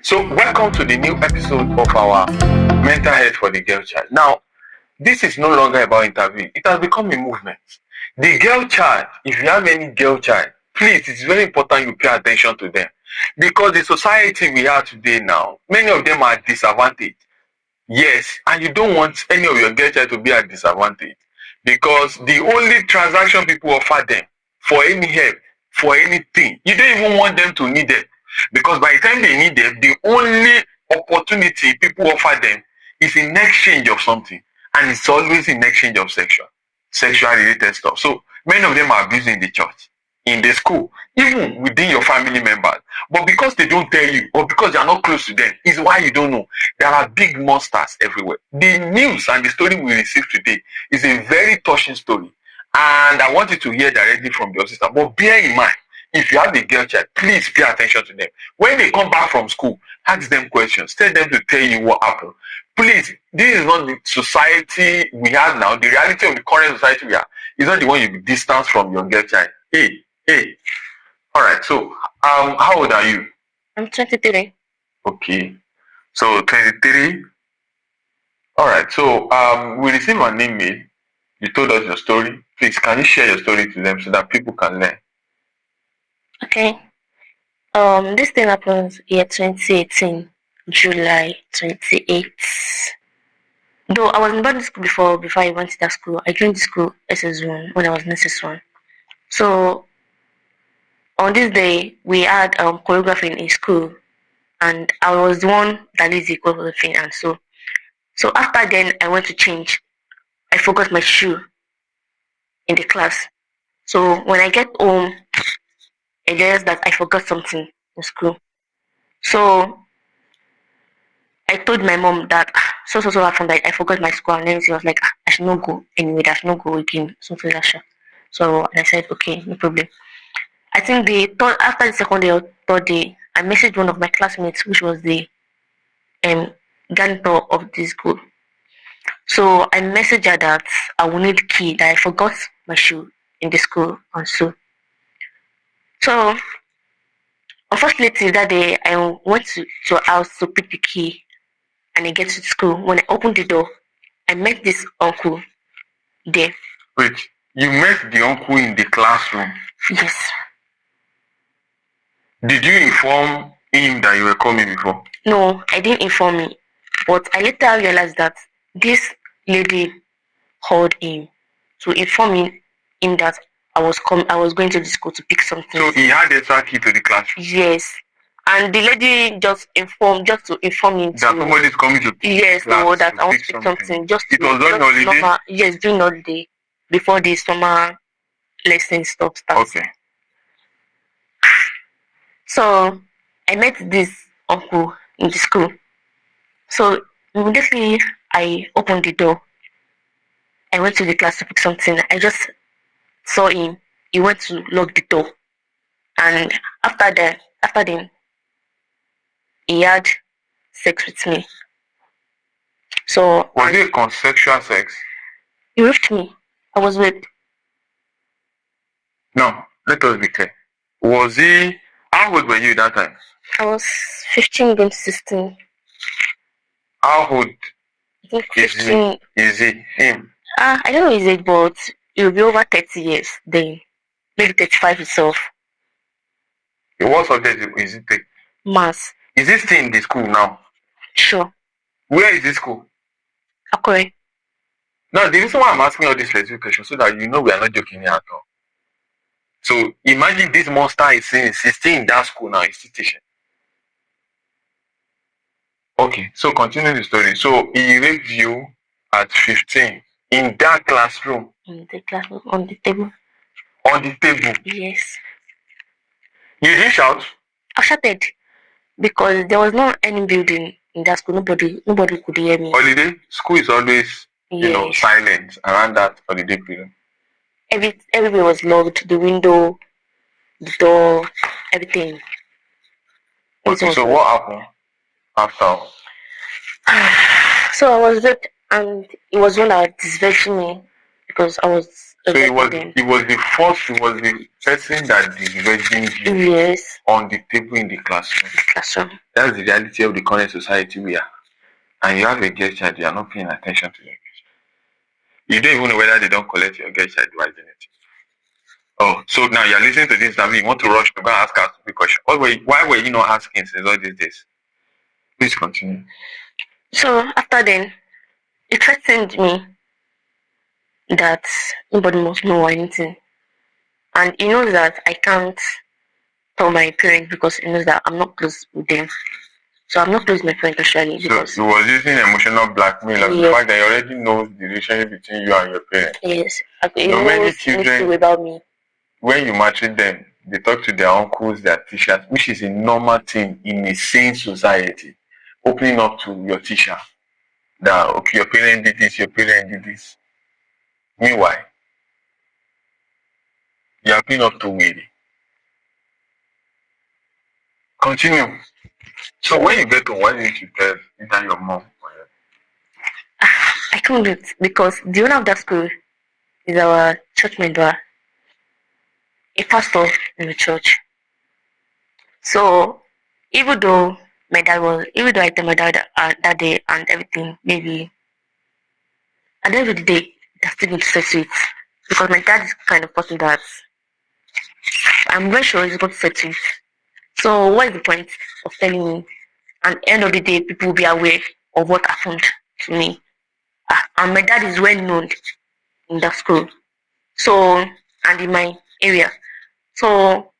So, welcome to the new episode of our Mental Health for the Girl Child. Now, this is no longer about interviewing, it has become a movement. The girl child, if you have any girl child, please, it's very important you pay attention to them. Because the society we have today now, many of them are disadvantaged. Yes, and you don't want any of your girl child to be at disadvantage. Because the only transaction people offer them for any help, for anything, you don't even want them to need it. Because by the time they need them, the only opportunity people offer them is in exchange of something. And it's always in exchange of sexual related stuff. So many of them are abusing the church, in the school, even within your family members. But because they don't tell you, or because you are not close to them, is why you don't know. There are big monsters everywhere. The news and the story we received today is a very touching story. And I want you to hear directly from your sister. But bear in mind, if you have a girl child, please pay attention to them. When they come back from school, ask them questions. Tell them to tell you what happened. Please, this is not the society we have now. The reality of the current society we have is not the one you distance from your girl child. Hey. All right. So, how old are you? I'm 23. Okay. So 23. All right. So, we received an email. You told us your story. Please, can you share your story to them so that people can learn? Okay. This thing happened year 2018, July 28th. Though I was in boarding school before I went to that school. I joined the school SS1 when I was in SS1. So on this day we had choreographing in school, and I was the one that leads the choreographing, and so after then I went to change. I forgot my shoe in the class. So when I get home, I realized that I forgot something in school. So I told my mom that so happened that I forgot my school, and then she was like, I should not go anyway, I should not go again, something like that. So and I said, okay, no problem. I think after the second day or third day, I messaged one of my classmates, which was the janitor of the school. So I messaged her that I will need key, that I forgot my shoe in the school, and so unfortunately that day I went to her house to pick the key, and I get to school. When I opened the door, I met this uncle there. Wait, you met the uncle in the classroom? Yes. Did you inform him that you were coming before? No, I didn't inform him. But I later realized that this lady called him to inform him that I was going to the school to pick something. So he had extra key to the classroom? Yes. And the lady just to inform him that somebody is coming to pick yes, no, that I want to pick something. Just it was during holiday? Yes, during holiday, before the summer lesson starts. Okay. So I met this uncle in the school. So immediately I opened the door. I went to the class to pick something. I just saw him. He went to lock the door, and after then, he had sex with me. So was it consensual sex? He raped me. I was raped. No, let us be clear. Was he? How old were you that time? I was 15 going to 16. How old? I think 15. Is he him? I don't know his age, but it will be over 30 years then. Maybe 35 itself. What subject is it take? Maths. Is he still in the school now? Sure. Where is this school? Akure. Now, the reason why I'm asking all these specific questions so that you know we are not joking here at all. So imagine this monster is still in that school now, he's still teaching. Okay, so continue the story. So he raped you at 15 in that classroom? In the classroom, on the table. On the table? Yes. You didn't shout? I shouted because there was no any building in that school. Nobody could hear me. Holiday? School is always, silent around that holiday period. Everywhere was locked. The window, the door, everything. Okay, so what happened after? So I was raped, and it was one that disvirgin me because I was So it was the person that disvirgined you Yes. on the table in the classroom. Classroom. That's the reality of the current society we are. And you have a girl child, you are not paying attention to your girl child. You don't even know whether they don't collect your girl child virginity. Oh, so now you're listening to this and you want to rush to go and ask us a question. Why were you not asking since all these days? Please continue. So after then, he threatened me that nobody must know or anything. And he knows that I can't tell my parents because he knows that I'm not close with them. So I'm not close with my parents actually. Because so he was using emotional blackmail, like the fact that he already knows the relationship between you and your parents. Yes. He So many knows children about me. When you maltreat them, they talk to their uncles, their teachers, which is a normal thing in a sane society. Opening up to your teacher that, okay, your parent did this, your parent did this. Meanwhile, you are opening up to Willie. Continue. So when you get home, why didn't you tell either your mom or your... I couldn't because the owner of that school is our church member, a pastor in the church. So even though I told my dad that day and everything, maybe at the end of the day, they're still going to settle it. Because my dad is kind of person that I'm very sure he's going to settle it. So what is the point of telling me? And at the end of the day, people will be aware of what happened to me. And my dad is well known in that school. So, and in my area. So,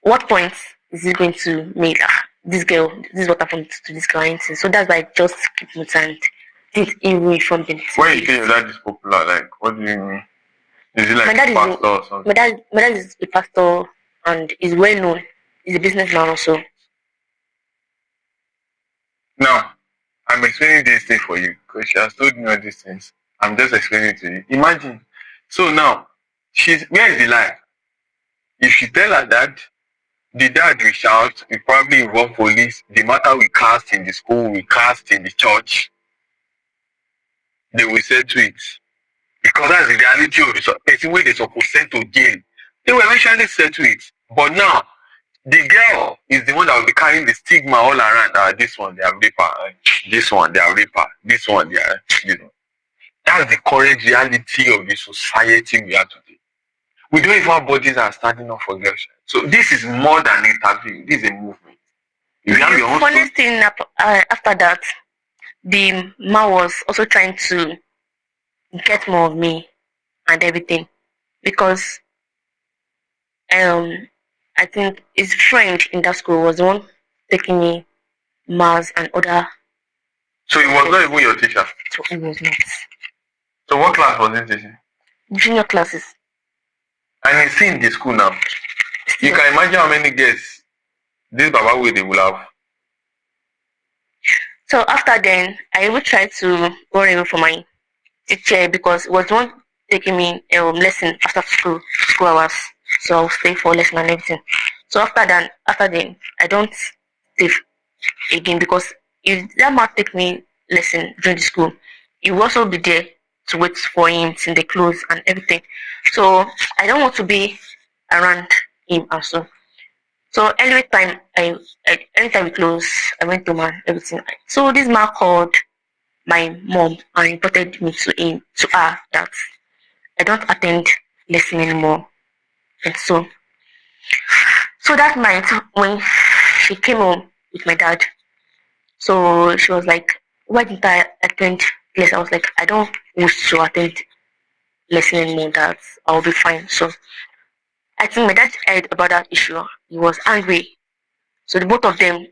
what point is it going to make this is what happened to this girl? Anything? So that's why I just keep mute and didn't even inform them. When you say your dad is popular, like, what do you mean? Is he like a pastor or something? My dad is a pastor and is well known. He's a businessman also. Now, I'm explaining this thing for you because she has told me all these things. I'm just explaining it to you. Imagine. So now, where is the lie? If she tell her dad, the dad will shout, we probably involve police, the matter we cast in the school, we cast in the church, they will settle it. Because that's the reality of the person where they're supposed to send to jail. They will eventually settle it. But now, the girl is the one that will be carrying the stigma all around. This one, they are raper. This one, they are raper. This one, they are... That's the current reality of the society we are today. We don't even have bodies that are standing up for girls. So this is more than an interview. This is a movement. The funniest thing after that, the man was also trying to get more of me and everything because I think his friend in that school was the one taking me maths and other. So he was not even your teacher? So he was not. So what class was he teaching? Junior classes. And he's in the school now. You can imagine how many girls this Baba way they will have. So after then, I even tried to go away for my teacher because it was the one taking me lesson after school hours. So I'll stay for lesson and everything. So after then, I don't stay again because if that man take me lesson during the school, he will also be there to wait for him till they close and everything. So I don't want to be around him also. So anytime we close, I went to man everything. So this man called my mom and reported me to her that I don't attend lesson anymore. And so that night when she came home with my dad, so she was like, why didn't I attend lesson? I was like, I don't wish to attend lesson anymore, that I'll be fine. So I think my dad heard about that issue. He was angry. So the both of them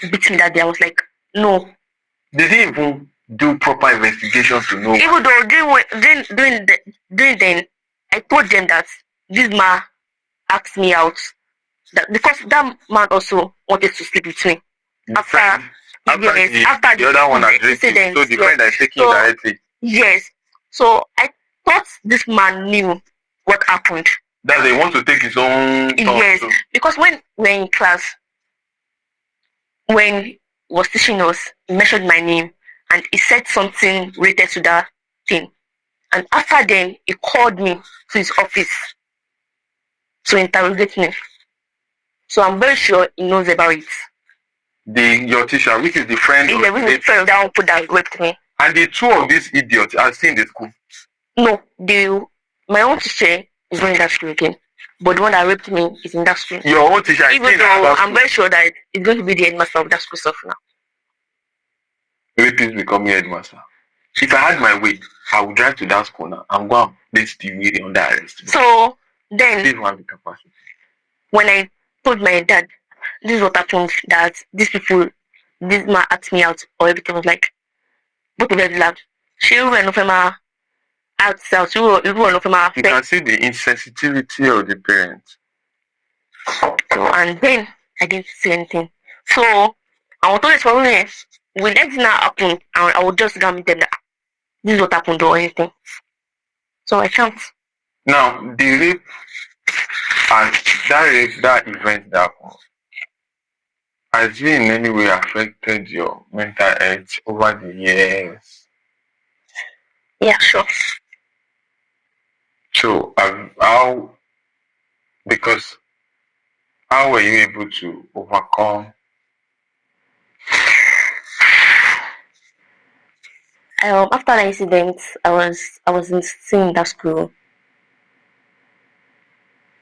beat me that day. I was like, no. Did he even do proper investigation to know? Even though during then, I told them that this man asked me out. Because that man also wanted to sleep with me. After the other one agreed. So the friend that is taking directly. Yes. So I thought this man knew what happened. That they want to take his own. Yes. Too. Because when we were in class, when he was teaching us, he mentioned my name and he said something related to that thing. And after then, he called me to his office to interrogate me. So I'm very sure he knows about it. Your teacher, which is the friend He's the friend of that uncle that raped me. And the two of these idiots are still in the school? No, my own teacher is not in that school again. But the one that raped me is in that school. Your own teacher is Even though I'm very sure that it's going to be the headmaster of that school stuff now. Rapist becoming headmaster. If I had my way, I would drive to that school now and go and place the lady under arrest. So then, they don't have the capacity. When I told my dad, this is what happened, that this man asked me out, or everything was like, both of them laughed. She ran off my outside. You can see the insensitivity of the parents. So, and then I didn't see anything. So I was told this for me. When anything happened, I would just go and meet them that this is what happened or anything. So I can't. Now the rape and that event that happened, has it in any way affected your mental health over the years? Yeah, sure. So how were you able to overcome? After the incident, I was still in that school.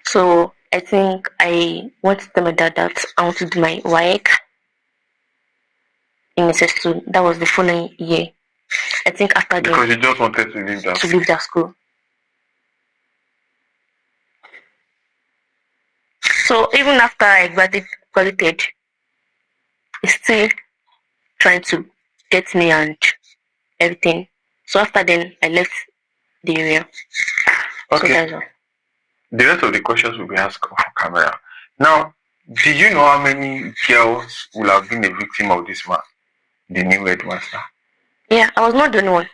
So I think I went to tell my dad that I want to do my WAEC in SS2. That was the following year. I think after that. Because you just wanted to leave that school. So even after I graduated, he's still trying to get me and everything. So after then, I left the area. Okay. So that's all. The rest of the questions will be asked off camera. Now, do you know how many girls will have been a victim of this man, the new headmaster? Yeah, I was not the only one.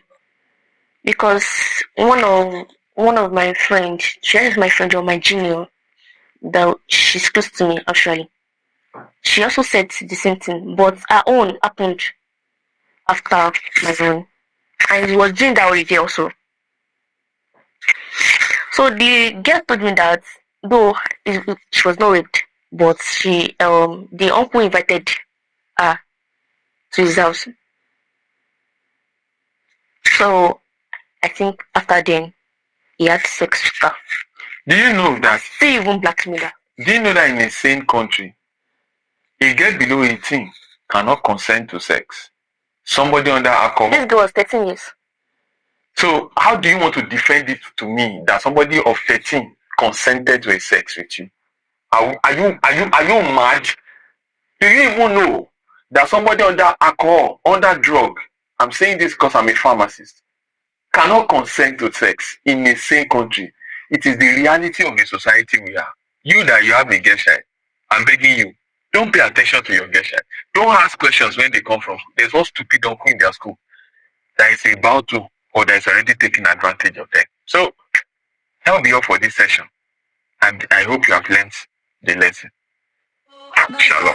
Because one of my friends, she is my friend or my junior, that she's close to me actually. She also said the same thing, but her own happened after my own. And it was during that holiday also. So the girl told me that though she was not raped, but the uncle invited her to his house. So I think after then he had sex with her. Do you know that? Still even blackmail her. Do you know that in a sane country, a girl below 18 cannot consent to sex? Somebody under alcohol. This girl was 13 years. So how do you want to defend it to me that somebody of 13 consented to a sex with you? Are you mad? Do you even know that somebody under alcohol, under drug, I'm saying this because I'm a pharmacist, cannot consent to sex in a sane country? It is the reality of the society we are. You that you have a girl child, I'm begging you, don't pay attention to your girl child. Don't ask questions when they come from. There's one stupid uncle in their school that is about to or that is already taking advantage of them. So, help me up for this session. And I hope you have learned the lesson. Shalom.